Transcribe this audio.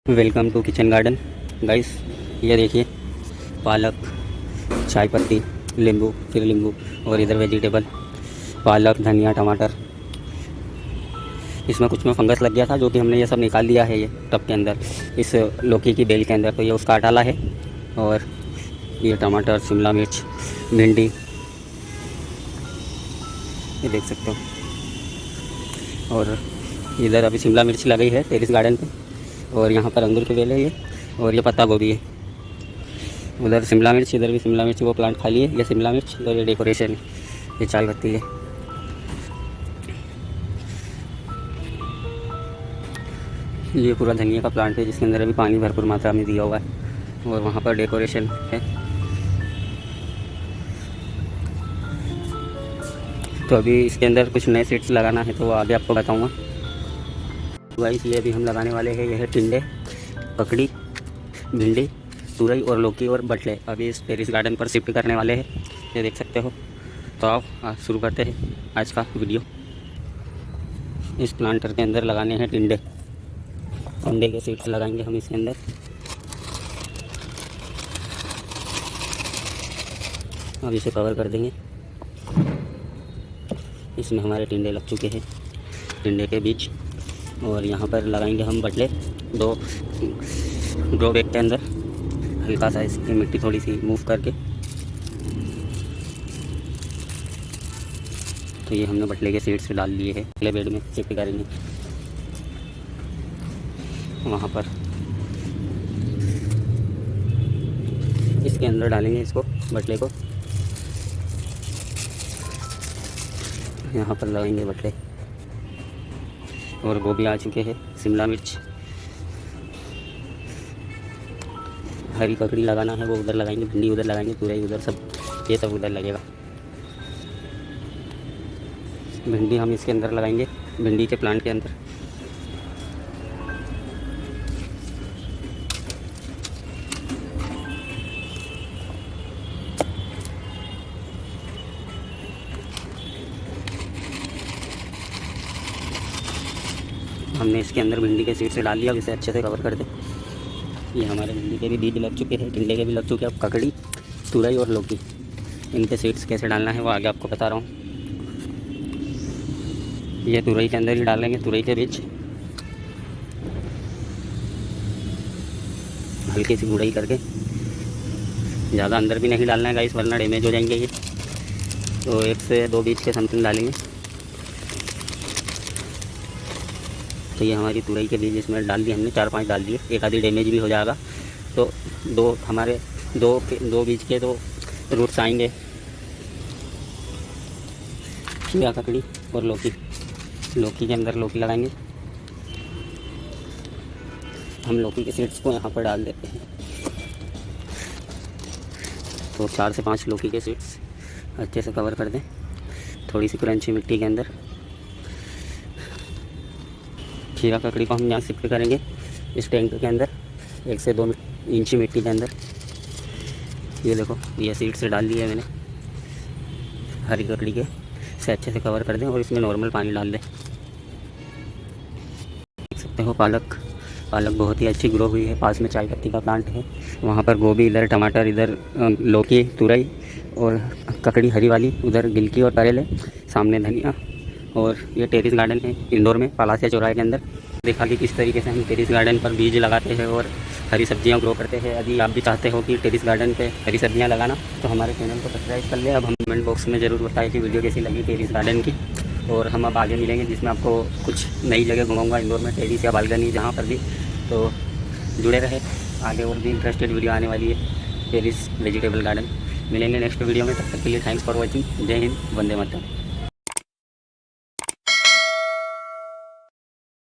Welcome to kitchen garden guys. ये देखिए, पालक, चाय पत्ती, नींबू, फिर नींबू, और इधर वेजिटेबल, पालक, धनिया, टमाटर। इसमें कुछ में फंगस लग गया था, जो कि हमने ये सब निकाल लिया है ये टब के अंदर, इस लौकी की बेल के अंदर। तो ये उसका डाला है। और ये टमाटर, शिमला मिर्च, भिंडी, ये देख सकते हो। और इधर अभी शिमला मिर्च लगी है टेरिस गार्डन पे। और यहाँ पर अंगूर के बेल है ये, और ये पत्ता गोभी है। उधर शिमला मिर्च, इधर भी शिमला मिर्च, वो प्लांट खाली है। ये शिमला मिर्च, और ये डेकोरेशन है, ये चाय पत्ती है। ये पूरा धनिया का प्लांट है, जिसके अंदर अभी पानी भरपूर मात्रा में दिया हुआ है। और वहाँ पर डेकोरेशन है। तो अभी इसके अंदर कुछ नए सीड्स लगाना है, तो वो आगे आपको बताऊँगा। गाइस, ये अभी हम लगाने वाले हैं, यह है टिंडे, ककड़ी, भिंडी, तुरई और लौकी और बटले। अभी इस टेरिस गार्डन पर शिफ्ट करने वाले हैं, ये देख सकते हो। तो आओ शुरू करते हैं आज का वीडियो। इस प्लांटर के अंदर लगाने हैं टिंडे। टिंडे के सीड्स लगाएंगे हम इसके अंदर। अब इसे कवर कर देंगे। इसमें हमारे टिंडे लग चुके हैं, टिंडे के बीज। और यहाँ पर लगाएंगे हम बटले, दो ग्रो बैग के अंदर, हल्का सा इसकी मिट्टी थोड़ी सी मूव करके। तो ये हमने बटले के सीड्स डाल लिए हैं, अगले बेड में शिफ्ट करेंगे। वहाँ पर इसके अंदर डालेंगे इसको, बटले को। यहाँ पर लगाएंगे बटले। और गोभी आ चुके हैं, शिमला मिर्च, हरी ककड़ी लगाना है वो उधर लगाएंगे, भिंडी उधर लगाएंगे, तुरई उधर, सब ये सब उधर लगेगा। भिंडी हम इसके अंदर लगाएंगे, भिंडी के प्लांट के अंदर। हमने इसके अंदर भिंडी के सीड से डाल लिया। अब इसे अच्छे से कवर कर दे। ये हमारे भिंडी के भी बीज लग चुके हैं, टिंडे के भी लग चुके हैं। अब ककड़ी, तुरई और लौकी, इनके सीड्स कैसे डालना है वो आगे आपको बता रहा हूँ। ये तुरई के अंदर ही डालेंगे, तुरई के बीज हल्की सी गुड़ाई करके। ज़्यादा अंदर भी नहीं डालना है गाइस, वरना डैमेज हो जाएंगे ये। तो 1 से 2 बीज के समथिंग डालेंगे। तो ये हमारी तुरई के बीज इसमें डाल दिए हमने, 4-5 डाल दिए। एक आधी डैमेज भी हो जाएगा, तो दो बीज के 2 रूट्स आएंगे। खीरा, ककड़ी और लौकी। लौकी के अंदर लौकी लगाएंगे हम। लौकी के सीड्स को यहाँ पर डाल देते हैं। तो 4 से 5 लौकी के सीड्स अच्छे से कवर कर दें, थोड़ी सी क्रंची मिट्टी के अंदर। खीरा ककड़ी को हम यहाँ शिफ्ट करेंगे इस टैंक के अंदर, 1 से 2 इंच मिट्टी के अंदर। ये देखो, ये सीड से डाल दिया है मैंने हरी ककड़ी के। इसे अच्छे से कवर कर दें और इसमें नॉर्मल पानी डाल दें। देख सकते हो पालक बहुत ही अच्छी ग्रो हुई है। पास में चाय पत्ती का प्लांट है, वहाँ पर गोभी, इधर टमाटर, इधर लौकी, तुरई और ककड़ी हरी वाली, उधर गिलकी और करेले, सामने धनिया। और ये टेरिस गार्डन है इंदौर में, पलासिया चौराहे के अंदर। देखा कि किस तरीके से हम टेरिस गार्डन पर बीज लगाते हैं और हरी सब्जियां ग्रो करते हैं। यदि आप भी चाहते हो कि टेरिस गार्डन पे हरी सब्जियां लगाना, तो हमारे चैनल को सब्सक्राइब कर ले। अब हम कमेंट बॉक्स में ज़रूर बताएं कि वीडियो कैसी लगी टेरिस गार्डन की। और हम अब आगे मिलेंगे, जिसमें आपको कुछ नई जगह घुमाऊँगा इंदौर में, टेरिस या बालकनी, जहाँ पर भी। तो जुड़े रहे, आगे और भी इंटरेस्टेड वीडियो आने वाली है टेरिस वेजिटेबल गार्डन। मिलेंगे नेक्स्ट वीडियो में, तब तक के लिए थैंक्स फॉर वॉचिंग। जय हिंद, वंदे मातरम।